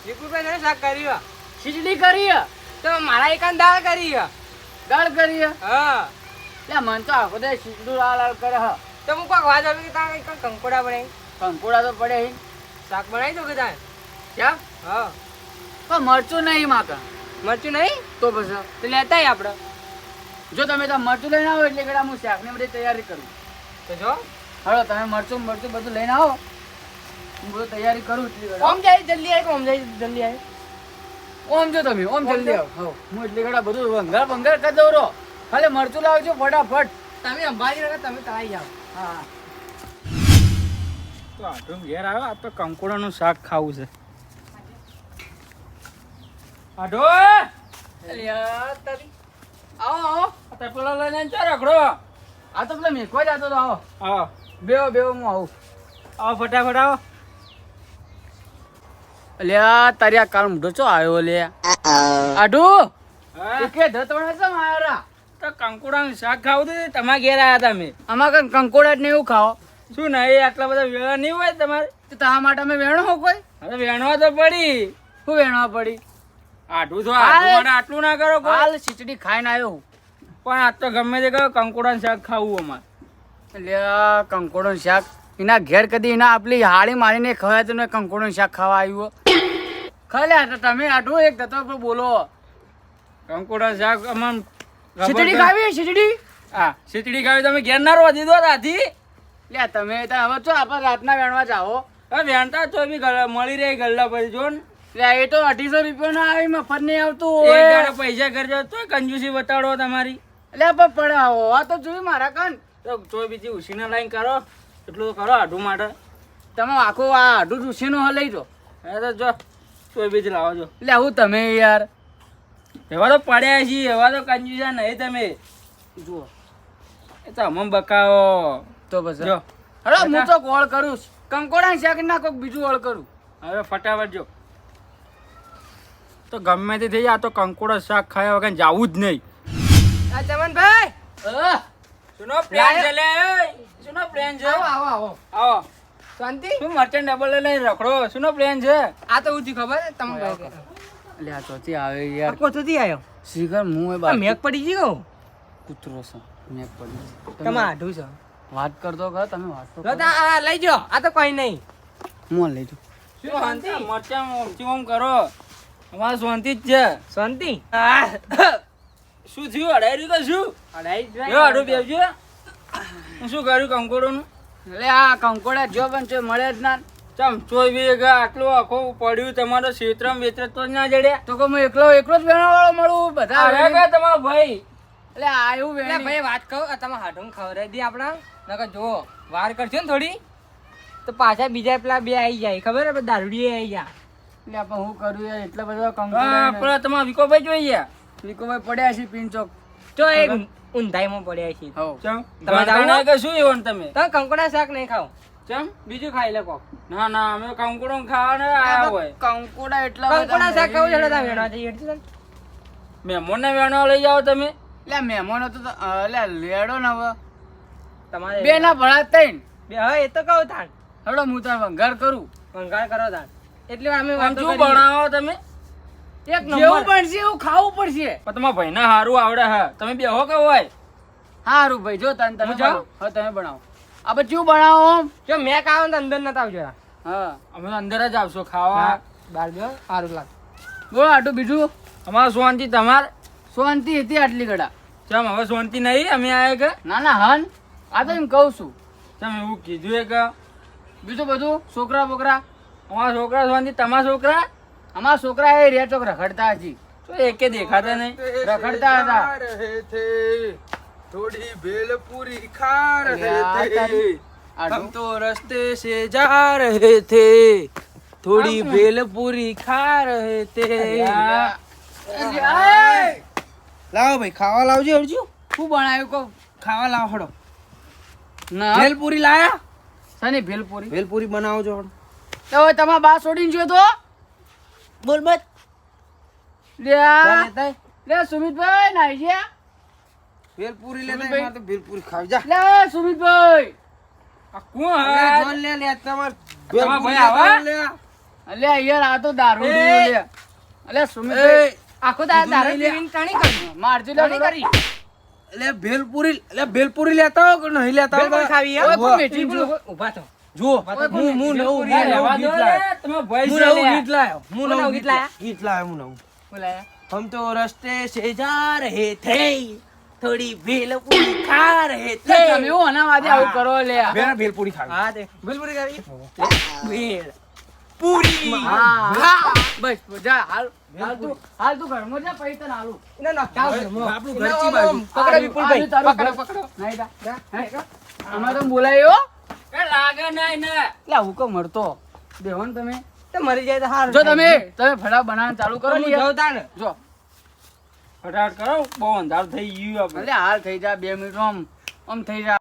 વિપુલભાઈ ને શાક કર્યું ખીચડી કરી તો મારા એકાન દાળ કરી દાળ કરી હા એટલે મન તો આખો દે ખીચડું લાલ કરે હ તો હું કોક વાત આવી કે તારે કઈ કંકોડા બનાવી કંકોડા તો પડે હી શાક બનાવી દો કે તારે ક્યાં હા પણ મરચું નહીં માકા મરચું નહીં તો પછી તો લેતા આપણે જો તમે તો મરચું લઈને આવો એટલે કડા હું શાકની બધી તૈયારી કરું તો જો હવે તમે મરચું બધું લઈને આવો હું બધું તૈયારી કરું એટલી ઘડા ઓમ જાય જલ્દી આવે કે ઓમ જાય જલ્દી આવે ઓમ જો તમે ઓમ જલ્દી આવો હો હું એટલી ઘડા બધું વંગાર કરી દઉં રો ખાલી મરચું લાવજો ફટાફટ તમે અંબાજી રહો તમે તળાઈ જાઓ હા તો આટલું ઘેર આવ્યો આ તો કંકોડાનું શાક ખાવું છે આઢો અલ્યા તારી આવો આ પેલા લઈને ચા રખડો આ તો પેલા મેકો જતો તો આવો આવો બેહો હું આવું આવો ફટાફટ આવો અલ્યા તારી આ કાલ મોઢો ચો આવ્યો લે આઢુ હા કે ધતવણા છે મારા તો કંકોડાનું શાક ખાવું હતું તમારા ઘેર આવ્યા હતા મેં આમાં કઈ કંકોડા જ ને એવું ખાઓ શું નહીં આટલા બધા વેળા નહીં હોય તમારે તો તારા માટે અમે વેણો હો કોઈ હવે વેણવા તો પડી શું વેણવા પડી આટલું તો આટલું માટે આટલું ના કરો કોઈ. હાલ ખીચડી ખાઈને આવ્યો હું પણ આજ તો ગમે તે કહો કંકોડાનું શાક ખાવું અમારે અલ્યા કંકોડોનું શાક એના ઘેર કદી એના આપલી હાળી મારીને ખવાય તો કંકોડોનું શાક ખાવા આવ્યું ખાલે તમે આટલું એક ધતો પર બોલો કંકોડાનું શાક અમારે ખીચડી ખાવી ખીચડી હા ખીચડી ખાવી તમે ઘેર ના રહો દીધો રાથી લે તમે તો હવે છો આપણે રાતના વેણવા જાઓ હવે વેણતા તો બી મળી રહી ગલ્લા પછી જો ને લે એ તો 250 રૂપિયા ના આવી મફત નહીં આવતું એક હોય દાડો પૈસા કરજો તો કંજૂસી બતાડો તમારી એટલે પણ પડે આ તો જોયું મારા કાન તો ચોય બીજી ઉસીના લાઈન કરો એટલું તો કરો આઢું માટે તમે આખું આ આઢું રૂસીનું હલાઈ જો એ તો જો ચોય બીજી લાવો જો એટલે હું તમે યાર એવા તો પડ્યા છીએ એવા તો કંજૂસા નહીં તમે જુઓ એ તો અમમ બકાવો તો બસ જો હલો હું તો કોલ કરું કંકોડા શાક ના કોક બીજું ઓળ કરું હવે ફટાફટ જો તો ગમે તે થઈ જાય આ તો કંકોડા શાક ખાયા વગર જાવું જ નહીં આ ચમનભાઈ સુનો પ્લેન છે લે સુનો પ્લેન છે આવો આવો શાંતિ શું મર્ચન્ટ ડબલ લઈને રખડો સુનો પ્લેન છે આ તો ઉધી ખબર છે તમે એટલે આ ચોથી આવે યાર કોથોથી આવ્યો શીખર હું એ આ બાર મેક પડી ગયો કૂતરો છે મેક પડી તમે આઢું છો વાત કરતો કર તમે વાત તો લો તા આ લઈ જો આ તો કોઈ નહીં હું લઈ જાઉં શું શાંતિ મરચાં ઓમથી ઓમ કરો અમારે શાંતિ જ છે શાંતિ શું થયું અડાઈ રહ્યું કે શું અડાઈ જો આડું બેવજો હું શું કર્યું કંકોડોનું એટલે આ કંકોડા જો પણ છે મળે જ ના ચમ ચોય બી આટલું આખું પડ્યું તમારો ક્ષેત્રમ વેત્ર તો જ ના જડ્યા તો કે હું એકલો જ વેણવા વાળો મળું બધા અરે કે તમારો ભાઈ એટલે આ એવું એટલે વેણી ભાઈ વાત કહું તમે હાડું ખવડાવી દી આપણા નકર જો વાર કરશો ને થોડી તો પાછા બીજા પેલા બે આવી જાય ખબર હે દારૂડી આવી જાય એટલે આપણે હું કરું યાર એટલા બધા હા કંકોડા પેલા તમારા વિકોભાઈ જોઈએ વિકોભાઈ પડ્યા છે પિંચોક તો એક ઊંધાઈમાં પડ્યા છે હો ચમ તમે જાઓ ને? કે શું એવું તમે તમે કંકોડા શાક નહીં ખાવ ચમ બીજું ખાઈ લે કોક ના ના અમે કંકોડો ખાવાના આયા હોય કંકોડા એટલા કંકોડા શાક ખાવું છે તમે વેણવા જઈએ એટલે મહેમાનને વેણવા લઈ જાઓ તમે એટલે મહેમાનો તો એટલે લેડો ને હવે તમારે બે ના ભળા તૈન બે હવે એ તો કહું તાણ હડો હું તાર વંગાર કરું ભંગાર કરો તાણ એટલે અમે આમ વાતો શું કરીએ. બનાવો તમે એક જેવું નંબર બનશે એવું ખાવું પડશે પણ તમારા ભાઈને હારું આવડે હા તમે બેહો કે હોય હારું ભાઈ જો તમે હું જાઉં? બનાવો હા તમે બનાવો આ પછી શું બનાવો આમ જો મેક આવે ને તો અંદર નતા આવજો હા અમે તો અંદર જ આવશો ખાવા બાર જો સારું લાગે બોલો આટલું બીજું અમારે શાંતિ તમારે શાંતિ હતી આટલી ઘડા ચમ હવે શાંતિ નહીં અમે આયા કે ના ના હન આ તો એમ કહું છું ચમ એવું કીધું એ કે બીજું બધું છોકરા બોકરા અમારા છોકરા શાંતિ તમારા છોકરા અમારા છોકરા એ રે ચોક રખડતા હજી તો એકે દેખાતા નહીં રખડતા હતા थोड़ी भेल पूरी खा रहे अरे यार, थे આટલું हम तो रास्ते से जा रहे थे थोड़ी भेल पूरी खा रहे थे લાવો ભાઈ ખાવા લાવજો હરજો શું બનાવ્યું કહું ખાવા લાવો હડો ના ભેલપુરી લાયા સની ભેલપુરી ભેલપુરી બનાવજો હડો તો હવે તમારા બા છોડીને જો તો બોલ મત લે સુમિતભાઈ નાઈ ગયા ભેલપુરી લે સુમિતભાઈ. મારે તો ભેલપુરી ખાવ જા લે સુમિતભાઈ આ કોણ અરે હા જોન લે લે તમાર તમારા ભેલપુરી ભાઈ આવા? લે અલ્યા યાર આ તો દારૂ પીવું લે. અલ્યા સુમિત આખો દારૂ પીવીને ટણી કરી. મારજી લે ટણી કરી. ભેલપુરી લેતા હો કે નહીં લેતા ભેલપુરી ખાવી એમ? ઓય ઉભા. પણ મેઠી જો. ઊભા થો. જુઓ હું નવું રહેવા દો ગીત લે, લાયો. તમે ભય હું છે નવું લે. ગીત લાયો. હું નવું નવું ગીત ગીત લાયો. ગીત લાયો હું નવું. બોલાયા. हम तो रास्ते से जा रहे थे थोड़ी भेलपुरी खा रहे थे તમે એવું અનાવાદે આવું કરો લે. मेरा भेलपुरी खा હા તે ભૂલભૂલી ખાવી. भेल पूरी હા બસ જા હાલ તું ઘરમાં જા પૈસા તને આલું. ના ના ચાલ આપણું ઘરથી બાજુ. પકડો વિપુલભાઈ. તારું પકડો ઘર. પકડો. નહીં તા. હે? આમાં તો બોલાયો એ લાગે નહીં ને. એટલે હુકમ મળતો દેવો ને તમે. તો મરી જાય તો હારું. જો તમે ફટાફટ બનાવવાનું ચાલુ કરો હું ને જાઉં તાણ. જો ફટાફટ કરો, બહુ અંધારું થઈ ગયું આપણે. એટલે હાલ થઈ જા 2 મિનિટ આમ થઈ જા.